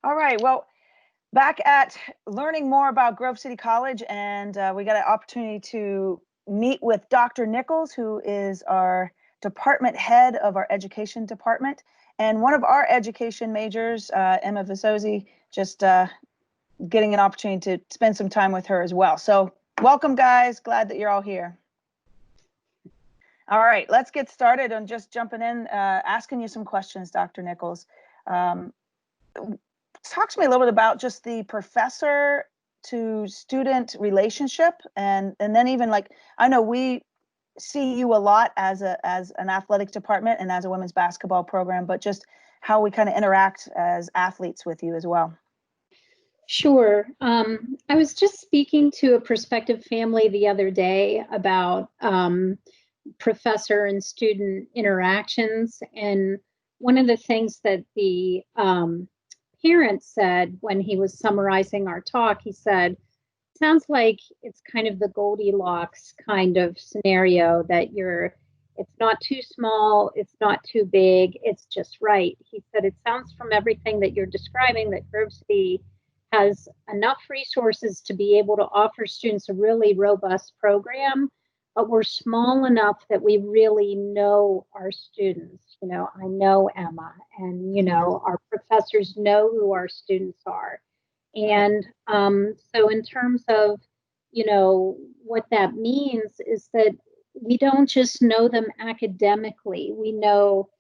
All right. Well, back at learning more about Grove City College, and we got an opportunity to meet with Dr. Nichols, who is our department head of our education department, and one of our education majors, Emma Vezzosi, just getting an opportunity to spend some time with her as well. So welcome, guys. Glad that you're all here. All right, let's get started on just jumping in, asking you some questions, Dr. Nichols. Talk to me a little bit about just the professor to student relationship, and then even like, I know we see you a lot as an athletic department and as a women's basketball program, but just how we kind of interact as athletes with you as well. Sure. I was just speaking to a prospective family the other day about professor and student interactions, and one of the things that the parent said when he was summarizing our talk, he said, sounds like it's kind of the Goldilocks kind of scenario, that it's not too small, it's not too big, it's just right. He said, it sounds from everything that you're describing that Grove City has enough resources to be able to offer students a really robust program, but we're small enough that we really know our students. You know, I know Emma, and, you know, our professors know who our students are. And so in terms of, you know, what that means is that we don't just know them academically. We know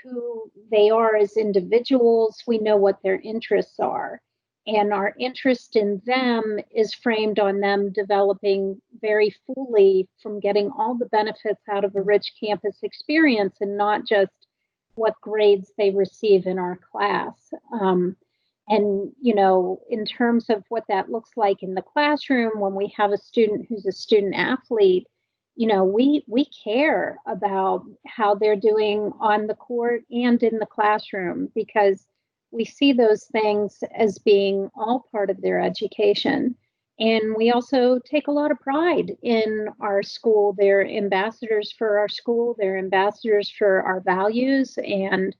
who they are as individuals. We know what their interests are. And our interest in them is framed on them developing very fully from getting all the benefits out of a rich campus experience, and not just what grades they receive in our class. And, you know, in terms of what that looks like in the classroom, when we have a student who's a student athlete, you know, we care about how they're doing on the court and in the classroom, because we see those things as being all part of their education. And we also take a lot of pride in our school. They're ambassadors for our school, they're ambassadors for our values. And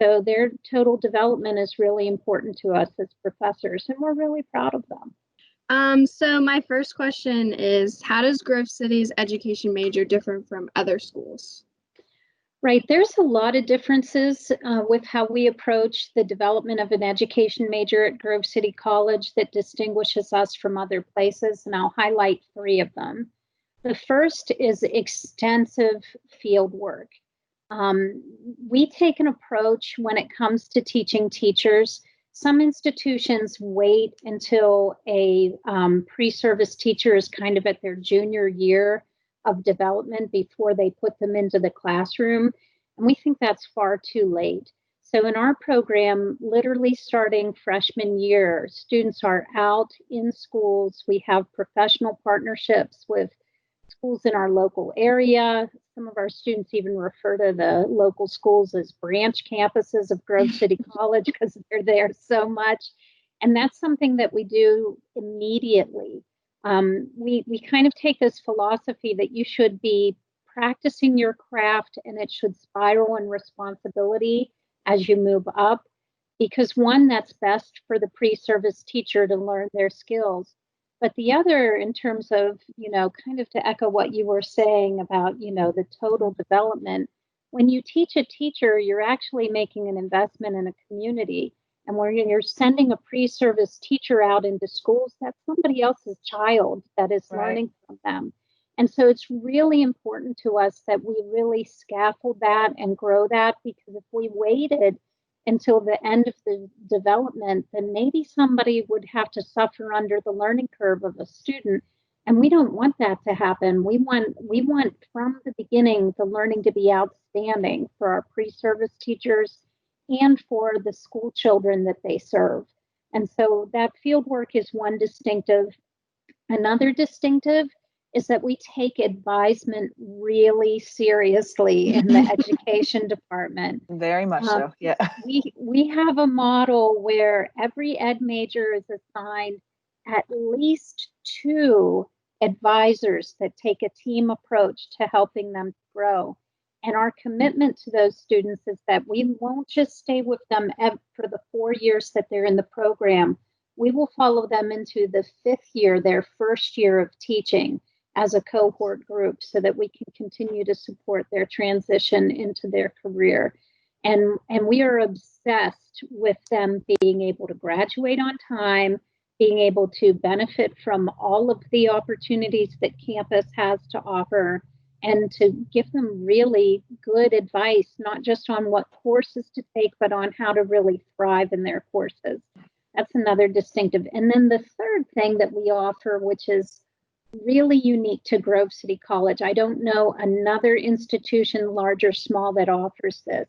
so their total development is really important to us as professors, and we're really proud of them. So my first question is, how does Grove City's education major differ from other schools? Right, there's a lot of differences with how we approach the development of an education major at Grove City College that distinguishes us from other places, and I'll highlight 3 of them. The first is extensive field work. We take an approach when it comes to teaching teachers. Some institutions wait until a pre-service teacher is kind of at their junior year of development before they put them into the classroom. And we think that's far too late. So in our program, literally starting freshman year, students are out in schools. We have professional partnerships with schools in our local area. Some of our students even refer to the local schools as branch campuses of Grove City College because they're there so much. And that's something that we do immediately. We kind of take this philosophy that you should be practicing your craft, and it should spiral in responsibility as you move up, because one, that's best for the pre-service teacher to learn their skills. But the other, in terms of, you know, kind of to echo what you were saying about, you know, the total development, when you teach a teacher, you're actually making an investment in a community. And when you're sending a pre-service teacher out into schools, that's somebody else's child that is learning from them. And so it's really important to us that we really scaffold that and grow that, because if we waited until the end of the development, then maybe somebody would have to suffer under the learning curve of a student. And we don't want that to happen. We want from the beginning the learning to be outstanding for our pre-service teachers and for the school children that they serve. And so that field work is one distinctive. Another distinctive is that we take advisement really seriously in the education department. Very much so, yeah. We have a model where every ed major is assigned at least 2 advisors that take a team approach to helping them grow. And our commitment to those students is that we won't just stay with them for the 4 years that they're in the program. We will follow them into the 5th year, their first year of teaching as a cohort group, so that we can continue to support their transition into their career. And we are obsessed with them being able to graduate on time, being able to benefit from all of the opportunities that campus has to offer, and to give them really good advice, not just on what courses to take, but on how to really thrive in their courses. That's another distinctive. And then the third thing that we offer, which is really unique to Grove City College, I don't know another institution, large or small, that offers this.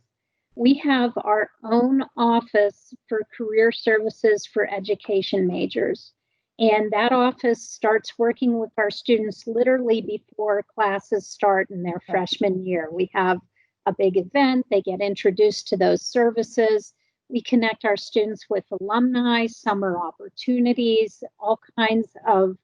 We have our own office for career services for education majors. And that office starts working with our students literally before classes start in their freshman year. We have a big event, they get introduced to those services. We connect our students with alumni, summer opportunities, all kinds of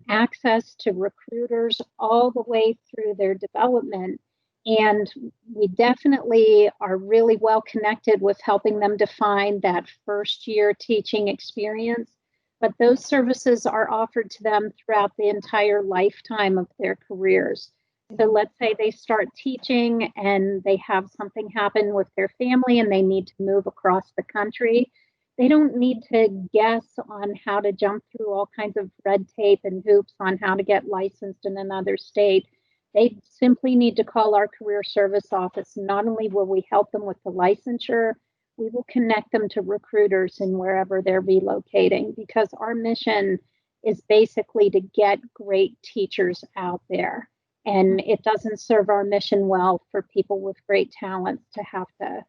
access to recruiters all the way through their development. And we definitely are really well connected with helping them define that first year teaching experience. But those services are offered to them throughout the entire lifetime of their careers. So let's say they start teaching and they have something happen with their family and they need to move across the country. They don't need to guess on how to jump through all kinds of red tape and hoops on how to get licensed in another state. They simply need to call our career service office. Not only will we help them with the licensure, we will connect them to recruiters in wherever they're relocating, because our mission is basically to get great teachers out there. And it doesn't serve our mission well for people with great talents to have to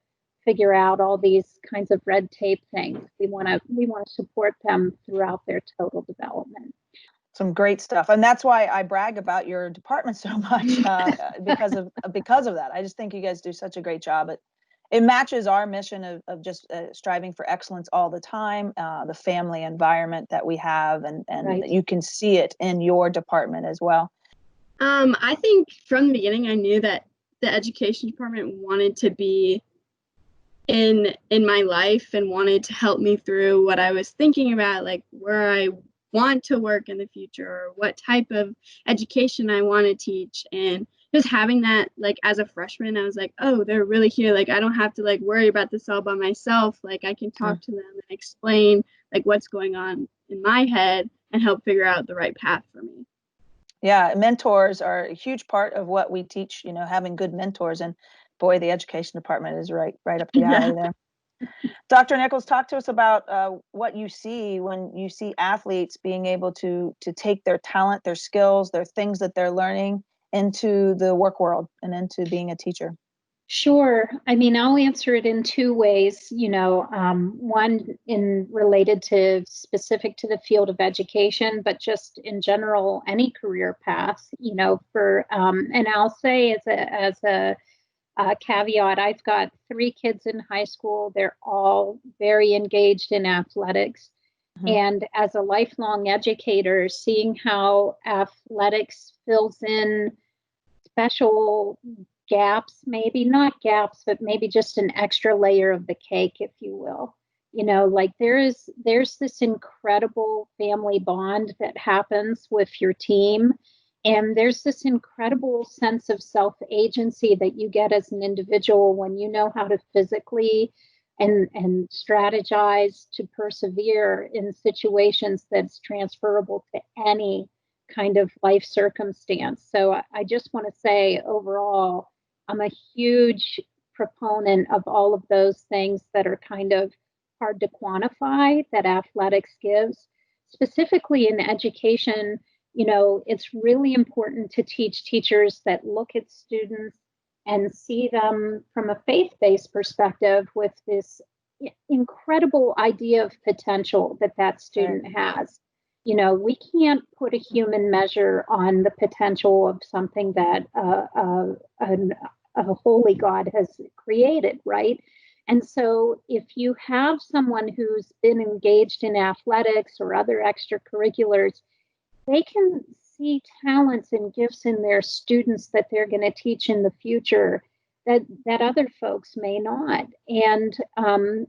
figure out all these kinds of red tape things. We want to support them throughout their total development. Some great stuff, and that's why I brag about your department so much, because of that. I just think you guys do such a great job. It matches our mission of just striving for excellence all the time, the family environment that we have, and right. You can see it in your department as well. I think from the beginning, I knew that the education department wanted to be in my life and wanted to help me through what I was thinking about, like where I want to work in the future, or what type of education I want to teach. And just having that, like as a freshman, I was like, oh, they're really here. Like I don't have to like worry about this all by myself. Like I can talk to them and explain like what's going on in my head and help figure out the right path for me. Yeah, mentors are a huge part of what we teach, having good mentors. And boy, the education department is right up the alley there. Dr. Nichols, talk to us about what you see when you see athletes being able to take their talent, their skills, their things that they're learning into the work world and into being a teacher. Sure. I mean, I'll answer it in two ways. One in related to specific to the field of education, but just in general, any career path. And I'll say as a caveat, I've got 3 kids in high school. They're all very engaged in athletics. Mm-hmm. And as a lifelong educator, seeing how athletics fills in special gaps, maybe not gaps, but maybe just an extra layer of the cake, if you will. Like there's this incredible family bond that happens with your team. And there's this incredible sense of self-agency that you get as an individual when you know how to physically and strategize to persevere in situations that's transferable to any kind of life circumstance. So I just want to say overall, I'm a huge proponent of all of those things that are kind of hard to quantify that athletics gives. Specifically in education, it's really important to teach teachers that look at students and see them from a faith-based perspective with this incredible idea of potential that student has. We can't put a human measure on the potential of something that a holy God has created, right? And so if you have someone who's been engaged in athletics or other extracurriculars, they can see talents and gifts in their students that they're going to teach in the future that other folks may not. And in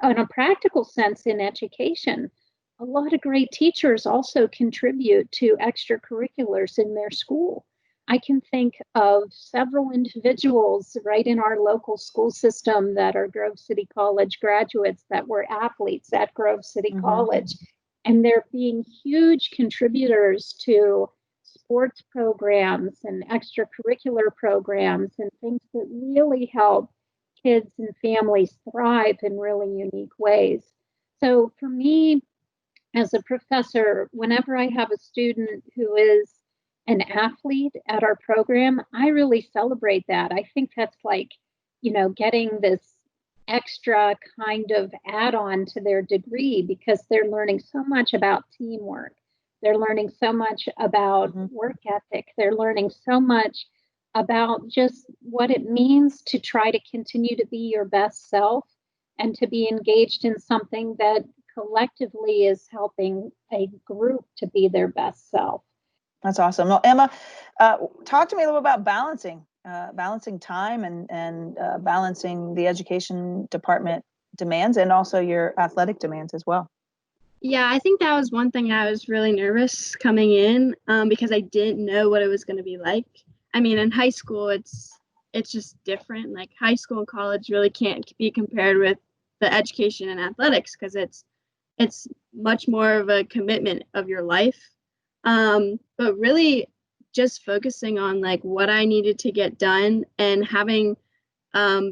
a practical sense in education, a lot of great teachers also contribute to extracurriculars in their school. I can think of several individuals right in our local school system that are Grove City College graduates that were athletes at Grove City College. And they're being huge contributors to sports programs and extracurricular programs and things that really help kids and families thrive in really unique ways. So for me, as a professor, whenever I have a student who is an athlete at our program, I really celebrate that. I think that's like, getting this extra kind of add-on to their degree because they're learning so much about teamwork. They're learning so much about work ethic. They're learning so much about just what it means to try to continue to be your best self and to be engaged in something that collectively is helping a group to be their best self. That's awesome. Well, Emma, talk to me a little about balancing time and balancing the education department demands and also your athletic demands as well. Yeah, I think that was one thing I was really nervous coming in because I didn't know what it was going to be like. I mean, in high school, it's just different. Like high school and college really can't be compared with the education and athletics because it's much more of a commitment of your life. But really just focusing on like what I needed to get done and having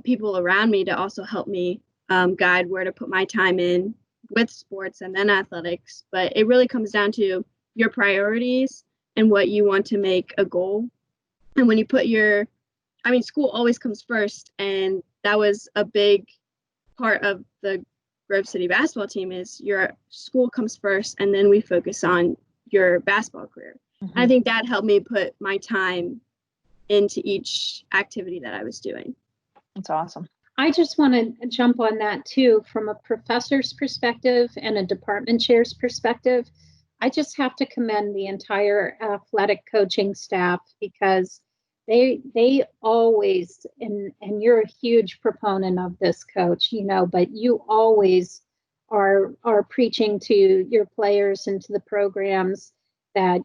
people around me to also help me guide where to put my time in with sports and then athletics. But it really comes down to your priorities and what you want to make a goal. And when you put school always comes first. And that was a big part of the Grove City basketball team is your school comes first and then we focus on your basketball career. I think that helped me put my time into each activity that I was doing. That's awesome. I just want to jump on that too, from a professor's perspective and a department chair's perspective. I just have to commend the entire athletic coaching staff because they always, and you're a huge proponent of this, Coach, but you always are preaching to your players and to the programs that,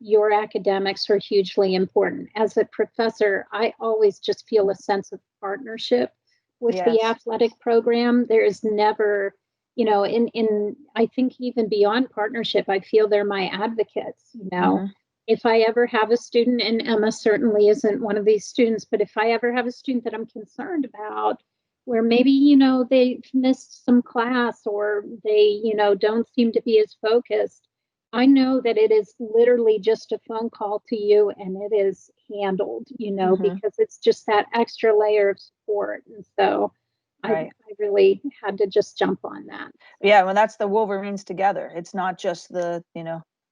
your academics are hugely important. As a professor, I always just feel a sense of partnership with the athletic program. There is never, in I think even beyond partnership, I feel they're my advocates, If I ever have a student, and Emma certainly isn't one of these students, but if I ever have a student that I'm concerned about, where maybe, they've missed some class or they, don't seem to be as focused, I know that it is literally just a phone call to you and it is handled, because it's just that extra layer of support. And so I really had to just jump on that. Yeah, well, that's the Wolverines together. It's not just the,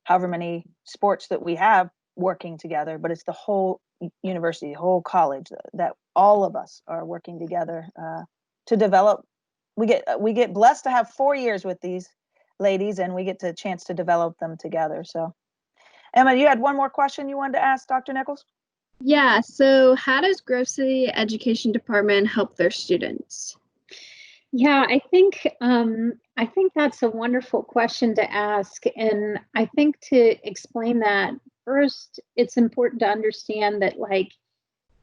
however many sports that we have working together, but it's the whole university, the whole college that all of us are working together to develop. We get blessed to have 4 years with these ladies and we get the chance to develop them together. So Emma, you had one more question you wanted to ask Dr. Nichols? Yeah, so how does Grove City Education Department help their students? Yeah, I think that's a wonderful question to ask. And I think to explain that, first, it's important to understand that like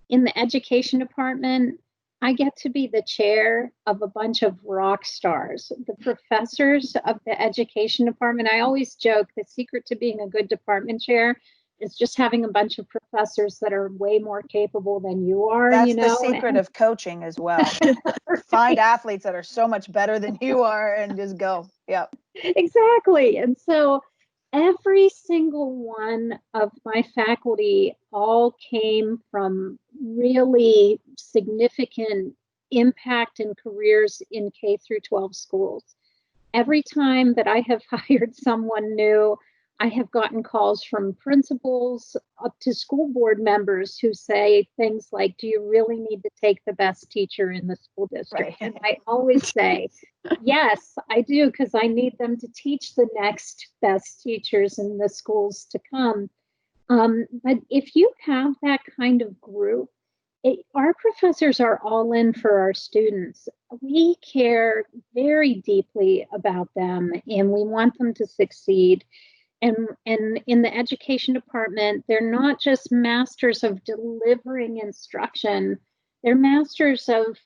in the education department, I get to be the chair of a bunch of rock stars. The professors of the education department, I always joke the secret to being a good department chair is just having a bunch of professors that are way more capable than you are. That's the secret of coaching as well. Find athletes that are so much better than you are and just go. Yep. Exactly. And so every single one of my faculty all came from really significant impact in careers in K through 12 schools. Every time that I have hired someone new, I have gotten calls from principals up to school board members who say things like, do you really need to take the best teacher in the school district? Right. And I always say, yes, I do, because I need them to teach the next best teachers in the schools to come. But if you have that kind of group, our professors are all in for our students. We care very deeply about them and we want them to succeed. And in the education department, they're not just masters of delivering instruction, they're masters of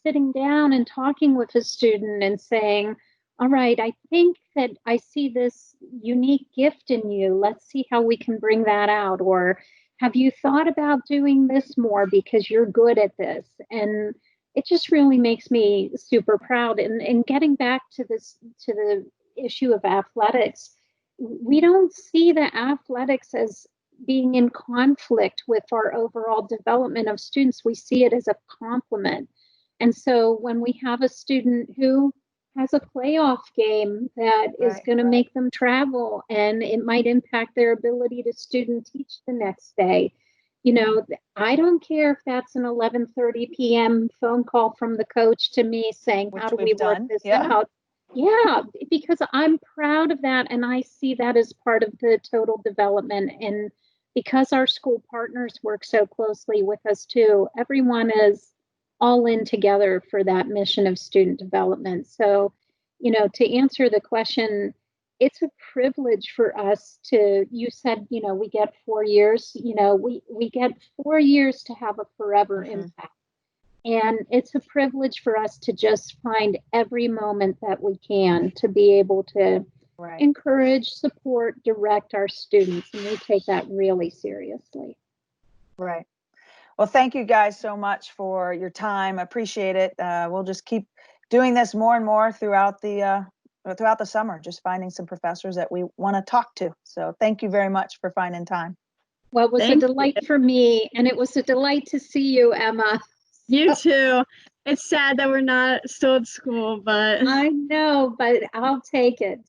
sitting down and talking with a student and saying, all right, I think that I see this unique gift in you. Let's see how we can bring that out. Or have you thought about doing this more because you're good at this? And it just really makes me super proud. And getting back to the issue of athletics, we don't see the athletics as being in conflict with our overall development of students. We see it as a complement. And so when we have a student who has a playoff game that is going to make them travel and it might impact their ability to student teach the next day, you know, I don't care if that's an 11:30 p.m. phone call from the coach to me saying, how do we work this out? Yeah, because I'm proud of that and I see that as part of the total development. And because our school partners work so closely with us too, everyone is all in together for that mission of student development. So, you know, to answer the question, it's a privilege for us to, you said, you know, we get 4 years, you know, we get 4 years to have a forever impact. And it's a privilege for us to just find every moment that we can to be able to encourage, support, direct our students. And we take that really seriously. Right. Well, thank you guys so much for your time. I appreciate it. We'll just keep doing this more and more throughout the summer, just finding some professors that we want to talk to. So thank you very much for finding time. Well, it was a delight for me, and it was a delight to see you, Emma. You too. It's sad that we're not still at school, but I know, but I'll take it.